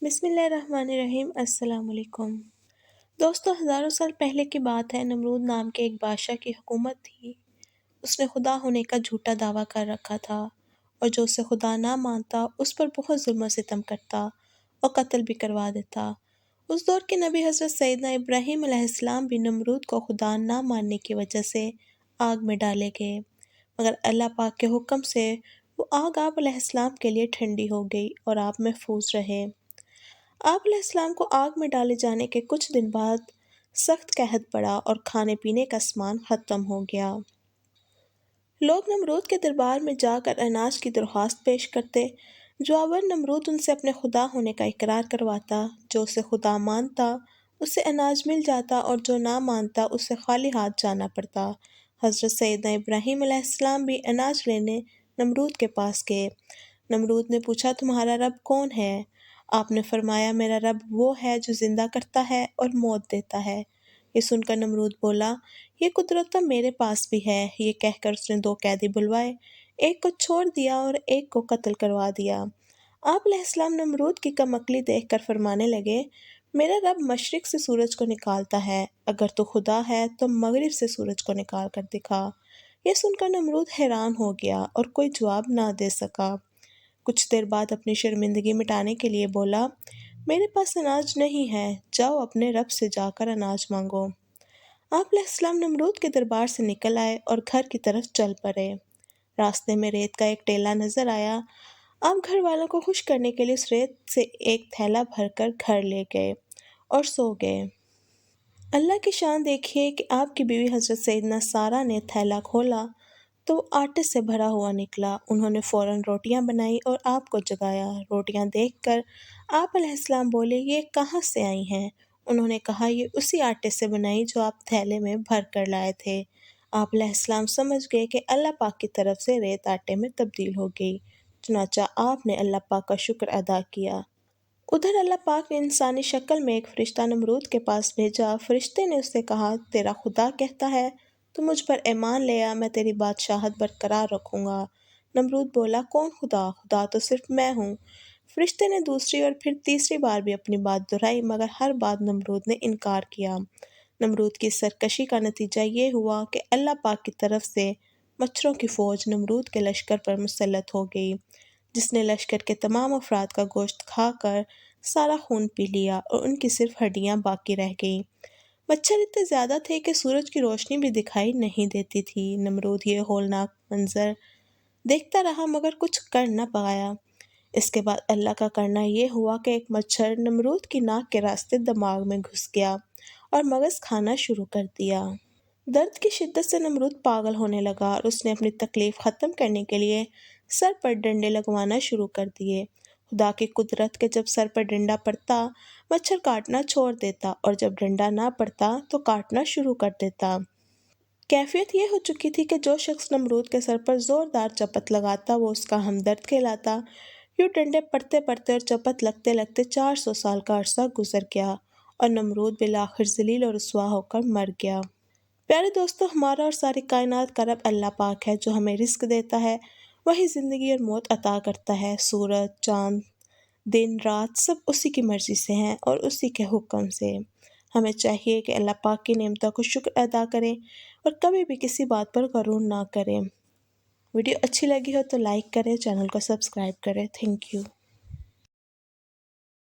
بسم اللہ الرحمن الرحیم۔ السلام علیکم دوستو، ہزاروں سال پہلے کی بات ہے۔ نمرود نام کے ایک بادشاہ کی حکومت تھی۔ اس نے خدا ہونے کا جھوٹا دعویٰ کر رکھا تھا، اور جو اسے خدا نہ مانتا اس پر بہت ظلم و ستم کرتا اور قتل بھی کروا دیتا۔ اس دور کے نبی حضرت سیدنا ابراہیم علیہ السلام بھی نمرود کو خدا نہ ماننے کی وجہ سے آگ میں ڈالے گئے، مگر اللہ پاک کے حکم سے وہ آگ آپ علیہ السلام کے لیے ٹھنڈی ہو گئی اور آپ محفوظ رہے۔ آپ علیہ السلام کو آگ میں ڈالے جانے کے کچھ دن بعد سخت قحط پڑا اور کھانے پینے کا سامان ختم ہو گیا۔ لوگ نمرود کے دربار میں جا کر اناج کی درخواست پیش کرتے۔ جواباً نمرود ان سے اپنے خدا ہونے کا اقرار کرواتا۔ جو اسے خدا مانتا اسے اناج مل جاتا، اور جو نہ مانتا اسے خالی ہاتھ جانا پڑتا۔ حضرت سیدنا ابراہیم علیہ السلام بھی اناج لینے نمرود کے پاس گئے۔ نمرود نے پوچھا، تمہارا رب کون ہے؟ آپ نے فرمایا، میرا رب وہ ہے جو زندہ کرتا ہے اور موت دیتا ہے۔ یہ سن کر نمرود بولا، یہ قدرت تو میرے پاس بھی ہے۔ یہ کہہ کر اس نے 2 قیدی بلوائے، ایک کو چھوڑ دیا اور ایک کو قتل کروا دیا۔ آپ علیہ السلام نمرود کی کم عقلی دیکھ کر فرمانے لگے، میرا رب مشرق سے سورج کو نکالتا ہے، اگر تو خدا ہے تو مغرب سے سورج کو نکال کر دکھا۔ یہ سن کر نمرود حیران ہو گیا اور کوئی جواب نہ دے سکا۔ کچھ دیر بعد اپنی شرمندگی مٹانے کے لیے بولا، میرے پاس اناج نہیں ہے، جاؤ اپنے رب سے جا کر اناج مانگو۔ آپ علیہ السلام نمرود کے دربار سے نکل آئے اور گھر کی طرف چل پڑے۔ راستے میں ریت کا ایک ٹیلہ نظر آیا۔ آپ گھر والوں کو خوش کرنے کے لیے اس ریت سے ایک تھیلا بھر کر گھر لے گئے اور سو گئے۔ اللہ کی شان دیکھیے کہ آپ کی بیوی حضرت سیدنا سارہ نے تھیلا کھولا تو وہ آٹے سے بھرا ہوا نکلا۔ انہوں نے فوراً روٹیاں بنائیں اور آپ کو جگایا۔ روٹیاں دیکھ کر آپ علیہ السلام بولے، یہ کہاں سے آئی ہیں؟ انہوں نے کہا، یہ اسی آٹے سے بنائی جو آپ تھیلے میں بھر کر لائے تھے۔ آپ علیہ السلام سمجھ گئے کہ اللہ پاک کی طرف سے ریت آٹے میں تبدیل ہو گئی، چنانچہ آپ نے اللہ پاک کا شکر ادا کیا۔ ادھر اللہ پاک نے انسانی شکل میں ایک فرشتہ نمرود کے پاس بھیجا۔ فرشتے نے اس سے کہا، تیرا خدا کہتا ہے تو مجھ پر ایمان لے آ، میں تیری بادشاہت برقرار رکھوں گا۔ نمرود بولا، کون خدا؟ خدا تو صرف میں ہوں۔ فرشتے نے دوسری اور پھر تیسری بار بھی اپنی بات دہرائی، مگر ہر بار نمرود نے انکار کیا۔ نمرود کی سرکشی کا نتیجہ یہ ہوا کہ اللہ پاک کی طرف سے مچھروں کی فوج نمرود کے لشکر پر مسلط ہو گئی، جس نے لشکر کے تمام افراد کا گوشت کھا کر سارا خون پی لیا اور ان کی صرف ہڈیاں باقی رہ گئیں۔ مچھر اتنے زیادہ تھے کہ سورج کی روشنی بھی دکھائی نہیں دیتی تھی۔ نمرود یہ ہولناک منظر دیکھتا رہا مگر کچھ کر نہ پایا۔ اس کے بعد اللہ کا کرنا یہ ہوا کہ ایک مچھر نمرود کی ناک کے راستے دماغ میں گھس گیا اور مغز کھانا شروع کر دیا۔ درد کی شدت سے نمرود پاگل ہونے لگا اور اس نے اپنی تکلیف ختم کرنے کے لیے سر پر ڈنڈے لگوانا شروع کر دیے۔ خدا کی قدرت کہ جب سر پر ڈنڈا پڑتا مچھر کاٹنا چھوڑ دیتا، اور جب ڈنڈا نہ پڑتا تو کاٹنا شروع کر دیتا۔ کیفیت یہ ہو چکی تھی کہ جو شخص نمرود کے سر پر زوردار چپت لگاتا وہ اس کا ہمدرد کہلاتا۔ یوں ڈنڈے پڑتے پڑتے اور چپت لگتے لگتے 400 سال کا عرصہ گزر گیا اور نمرود بالآخر ذلیل اور رسوا ہو کر مر گیا۔ پیارے دوستو، ہمارا اور ساری کائنات کا رب اللہ پاک ہے، جو ہمیں رزق دیتا ہے، وہی زندگی اور موت عطا کرتا ہے۔ سورج، چاند، دن، رات سب اسی کی مرضی سے ہیں اور اسی کے حکم سے۔ ہمیں چاہیے کہ اللہ پاک کی نعمتوں کو شکر ادا کریں اور کبھی بھی کسی بات پر غرور نہ کریں۔ ویڈیو اچھی لگی ہو تو لائک کریں، چینل کو سبسکرائب کریں۔ Thank you.